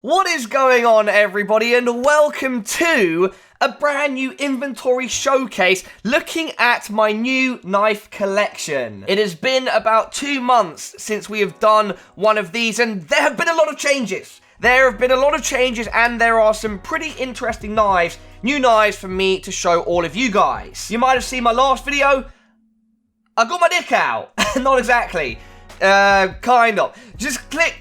What is going on, everybody, and welcome to a brand new inventory showcase looking at my new knife collection. It has been about 2 months since we have done one of these, and there have been a lot of changes. There have been a lot of changes, and there are some pretty interesting knives, new knives for me to show all of you guys. You might have seen my last video. I got my dick out. Not exactly. Kind of. Just click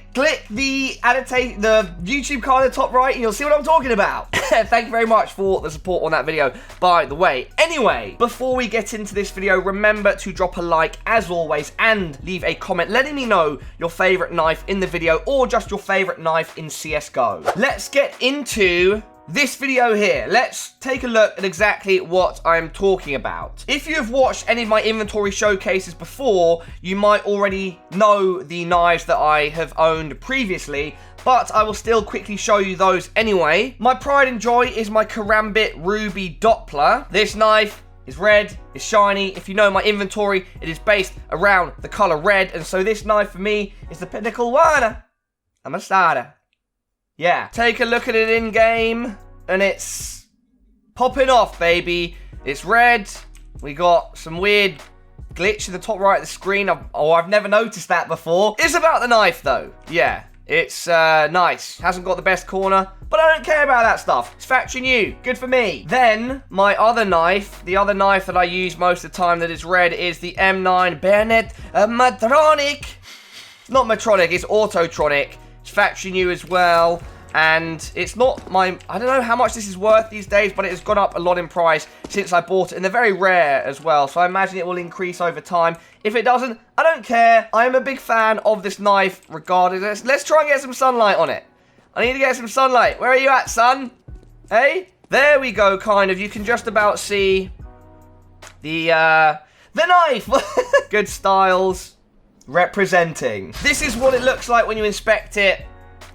the YouTube card at the top right and you'll see what I'm talking about. Thank you very much for the support on that video, by the way. Anyway, before we get into this video, remember to drop a like as always and leave a comment letting me know your favorite knife in the video or just your favorite knife in CSGO. Let's get into this video here. Let's take a look at exactly what I'm talking about. If you have watched any of my inventory showcases before, you might already know the knives that I have owned previously, but I will still quickly show you those anyway. My pride and joy is my Karambit Ruby Doppler. This knife is red, it's shiny. If you know my inventory, it is based around the color red, and so this knife for me is the pinnacle one. I'm a starter. Yeah, take a look at it in game, and it's popping off, baby. It's red. We got some weird glitch in the top right of the screen. I've never noticed that before. It's about the knife, though. Yeah, it's nice. Hasn't got the best corner, but I don't care about that stuff. It's factory new. Good for me. Then, my other knife, the other knife that I use most of the time that is red, is the M9 Bayonet Matronic. It's not Matronic, it's Autotronic. It's factory new as well, and it's not my, I don't know how much this is worth these days, but it has gone up a lot in price since I bought it, and they're very rare as well, so I imagine it will increase over time. If it doesn't, I don't care. I am a big fan of this knife regardless. Let's try and get some sunlight on it. I need to get some sunlight. Where are you at, son? Hey? There we go, kind of. You can just about see the knife. Good styles. Representing. This is what it looks like when you inspect it.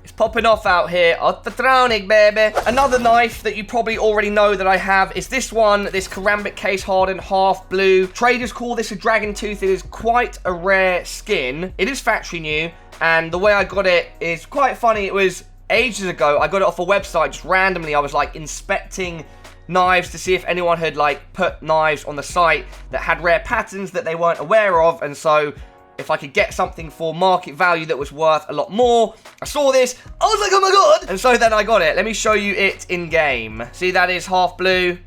It's popping off out here. Autotronic, baby. Another knife that you probably already know that I have is this one, this Karambit case hardened half blue. Traders call this a dragon tooth. It is quite a rare skin. It is factory new, and the way I got it is quite funny. It was ages ago. I got it off a website just randomly. I was like inspecting knives to see if anyone had like put knives on the site that had rare patterns that they weren't aware of, and so if I could get something for market value that was worth a lot more. I saw this, I was like, oh my god! And so then I got it. Let me show you it in game. See, that is half blue,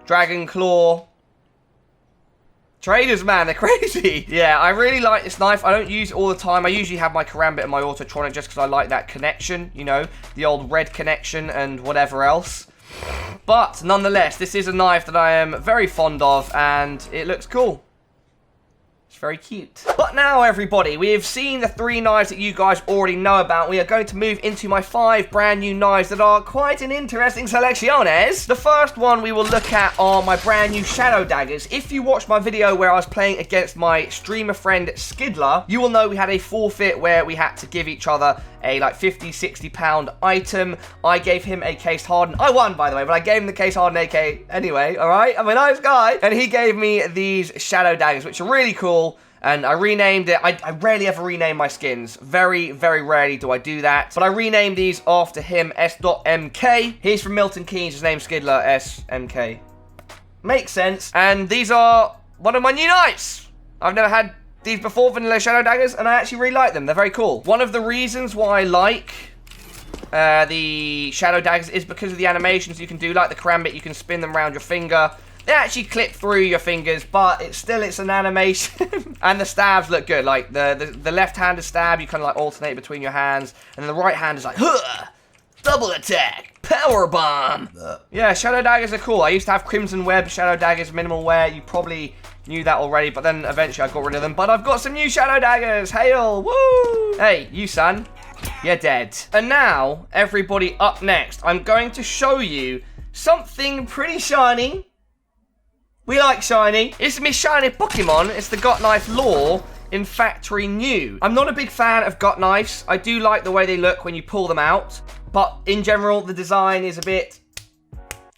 dragon claw. Traders, man, they're crazy. Yeah, I really like this knife. I don't use it all the time. I usually have my Karambit and my Autotronic just because I like that connection, you know, the old red connection and whatever else. But nonetheless, this is a knife that I am very fond of, and it looks cool. Very cute. But now, everybody, we have seen the 3 knives that you guys already know about. We are going to move into my 5 brand new knives that are quite an interesting selecciones. The first one we will look at are my brand new Shadow Daggers. If you watched my video where I was playing against my streamer friend Skidler, you will know we had a forfeit where we had to give each other a like 50-60 pound item. I gave him a case hardened. I won, by the way, but I gave him the case hardened AK anyway, alright? I'm a nice guy. And he gave me these Shadow Daggers, which are really cool. And I renamed it. I rarely ever rename my skins. Very, very rarely do I do that. But I renamed these after him, S.MK. He's from Milton Keynes. His name's Skidler, S.MK. Makes sense. And these are one of my new knives. I've never had these before, vanilla Shadow Daggers, and I actually really like them. They're very cool. One of the reasons why I like the Shadow Daggers is because of the animations you can do. Like the Karambit, you can spin them around your finger. They actually clip through your fingers, but it's an animation. And the stabs look good. Like the left-handed stab, you kind of like alternate between your hands, and then the right hand is like, huh, double attack, power bomb. Yeah, Shadow Daggers are cool. I used to have Crimson Web Shadow Daggers, minimal wear. You probably knew that already, but then eventually I got rid of them. But I've got some new Shadow Daggers. Hail, woo! Hey, you son, you're dead. And now, everybody, up next, I'm going to show you something pretty shiny. We like shiny. It's my shiny Pokemon. It's the gut knife lore in factory new. I'm not a big fan of gut knives. I do like the way they look when you pull them out, but in general, the design is a bit,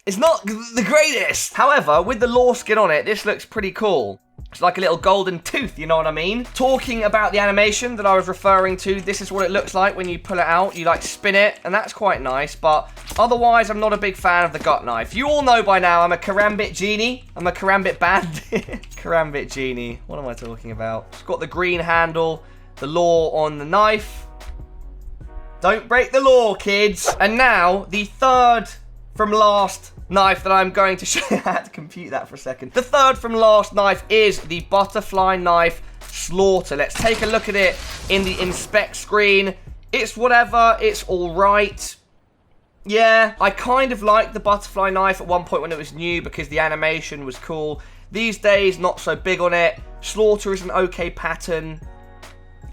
it's not the greatest. However, with the lore skin on it, this looks pretty cool. It's like a little golden tooth, you know what I mean? Talking about the animation that I was referring to, this is what it looks like when you pull it out. You like spin it, and that's quite nice, but otherwise I'm not a big fan of the gut knife. You all know by now I'm a karambit genie. I'm a karambit bandit. Karambit genie. What am I talking about? It's got the green handle, the law on the knife. Don't break the law, kids. And now, the third from last knife that I'm going to show you. I had to compute that for a second. The third from last knife is the butterfly knife Slaughter. Let's take a look at it in the inspect screen. It's whatever, it's all right. Yeah, I kind of liked the butterfly knife at one point when it was new because the animation was cool. These days, not so big on it. Slaughter is an okay pattern.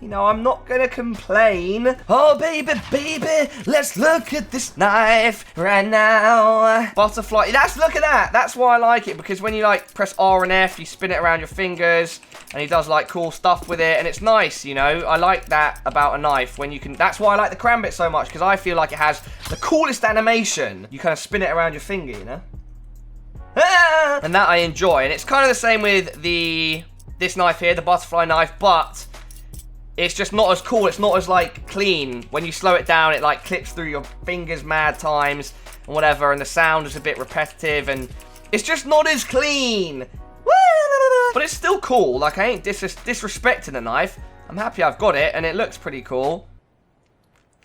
You know, I'm not gonna complain. Oh, baby, baby, let's look at this knife right now. Butterfly, look at that. That's why I like it, because when you, like, press R and F, you spin it around your fingers, and he does, like, cool stuff with it, and it's nice, you know? I like that about a knife, when you can... That's why I like the karambit so much, because I feel like it has the coolest animation. You kind of spin it around your finger, you know? Ah! And that I enjoy, and it's kind of the same with this knife here, the butterfly knife, but... It's just not as cool. It's not as, like, clean. When you slow it down, it, like, clips through your fingers mad times and whatever, and the sound is a bit repetitive, and it's just not as clean. But it's still cool. Like, I ain't disrespecting the knife. I'm happy I've got it, and it looks pretty cool.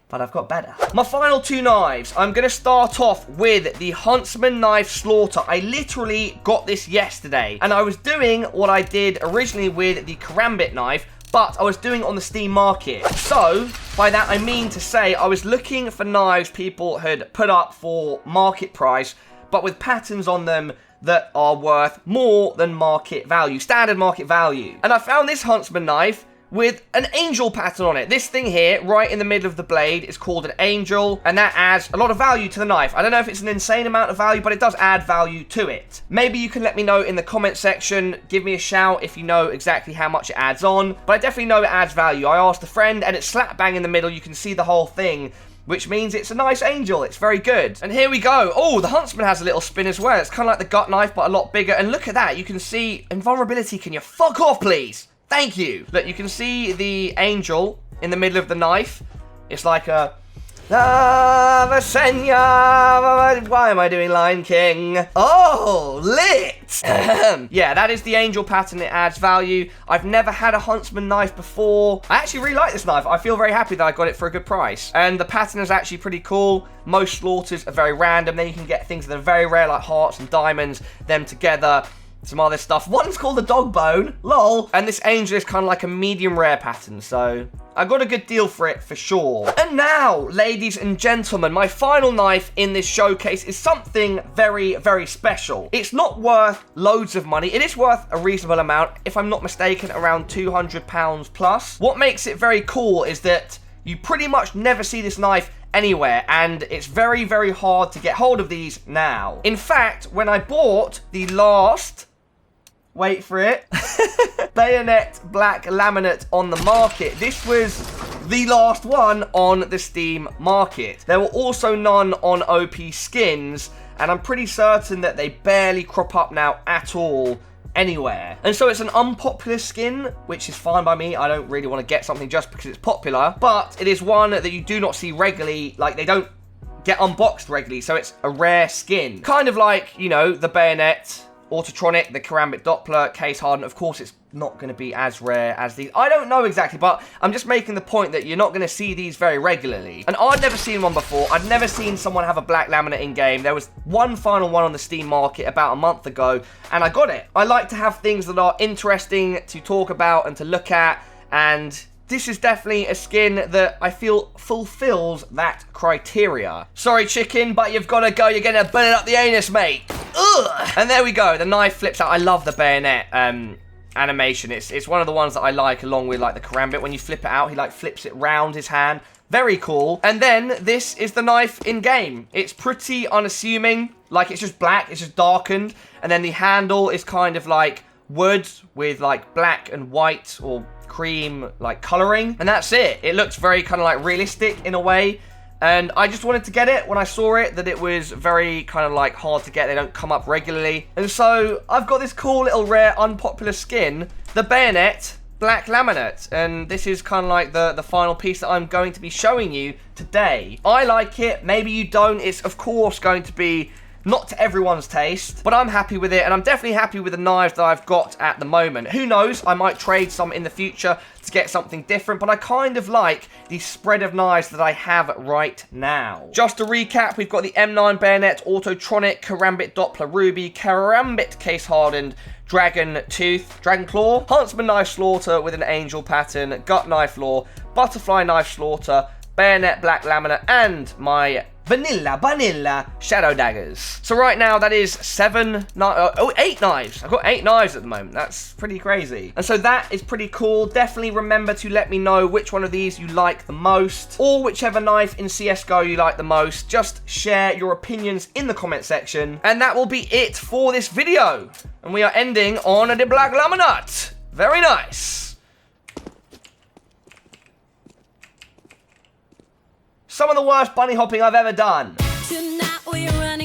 But I've got better. My final two knives. I'm going to start off with the Huntsman knife Slaughter. I literally got this yesterday, and I was doing what I did originally with the karambit knife, but I was doing it on the Steam market. So, by that I mean to say I was looking for knives people had put up for market price, but with patterns on them that are worth more than market value, standard market value. And I found this Huntsman knife with an angel pattern on it. This thing here, right in the middle of the blade, is called an angel, and that adds a lot of value to the knife. I don't know if it's an insane amount of value, but it does add value to it. Maybe you can let me know in the comment section, give me a shout if you know exactly how much it adds on, but I definitely know it adds value. I asked a friend, and it's slap bang in the middle, you can see the whole thing, which means it's a nice angel. It's very good. And here we go. Oh, the Huntsman has a little spin as well. It's kind of like the gut knife, but a lot bigger, and look at that. You can see invulnerability. Can you fuck off, please? Thank you. Look, you can see the angel in the middle of the knife. It's like a... Why am I doing Lion King? Oh, lit! Yeah, that is the angel pattern. It adds value. I've never had a Huntsman knife before. I actually really like this knife. I feel very happy that I got it for a good price. And the pattern is actually pretty cool. Most slaughters are very random. Then you can get things that are very rare, like hearts and diamonds, them together. Some other stuff. One's called the dog bone, lol. And this angel is kind of like a medium rare pattern, so I got a good deal for it for sure. And now, ladies and gentlemen, my final knife in this showcase is something very, very special. It's not worth loads of money. It is worth a reasonable amount, if I'm not mistaken, around £200 plus. What makes it very cool is that you pretty much never see this knife anywhere, and it's very, very hard to get hold of these now. In fact, when I bought the last... Wait for it. Bayonet black laminate on the market. This was the last one on the Steam market. There were also none on OP skins, and I'm pretty certain that they barely crop up now at all anywhere. And so it's an unpopular skin, which is fine by me. I don't really want to get something just because it's popular, but it is one that you do not see regularly. Like, they don't get unboxed regularly, so it's a rare skin. Kind of like, you know, the Bayonet, Autotronic, the Karambit Doppler, Case Hardened. Of course, it's not going to be as rare as these. I don't know exactly, but I'm just making the point that you're not going to see these very regularly. And I'd never seen one before. I'd never seen someone have a black laminate in-game. There was one final one on the Steam market about a month ago, and I got it. I like to have things that are interesting to talk about and to look at, and this is definitely a skin that I feel fulfills that criteria. Sorry, chicken, but you've got to go. You're going to burn it up the anus, mate. Ugh. And there we go. The knife flips out. I love the bayonet animation. It's one of the ones that I like, along with like the karambit. When you flip it out, he like flips it round his hand. Very cool. And then this is the knife in game. It's pretty unassuming. Like, it's just black. It's just darkened. And then the handle is kind of like wood with like black and white or cream like coloring, and that's it. It looks very kind of like realistic in a way. And I just wanted to get it when I saw it, that it was very kind of like hard to get. They don't come up regularly. And so I've got this cool little rare unpopular skin, the Bayonet Black Laminate. And this is kind of like the final piece that I'm going to be showing you today. I like it. Maybe you don't. It's of course going to be not to everyone's taste, but I'm happy with it, and I'm definitely happy with the knives that I've got at the moment. Who knows, I might trade some in the future to get something different, but I kind of like the spread of knives that I have right now. Just to recap, we've got the M9 Bayonet, Autotronic, Karambit Doppler Ruby, Karambit Case Hardened, Dragon Tooth, Dragon Claw, Huntsman Knife Slaughter with an Angel pattern, Gut Knife Law, Butterfly Knife Slaughter, Bayonet Black Laminate, and my Vanilla Shadow Daggers. So right now that is 8 knives. I've got 8 knives at the moment. That's pretty crazy. And so that is pretty cool. Definitely remember to let me know which one of these you like the most, or whichever knife in CSGO you like the most. Just share your opinions in the comment section. And that will be it for this video. And we are ending on the Black Laminate. Very nice. Some of the worst bunny hopping I've ever done. Tonight we're running.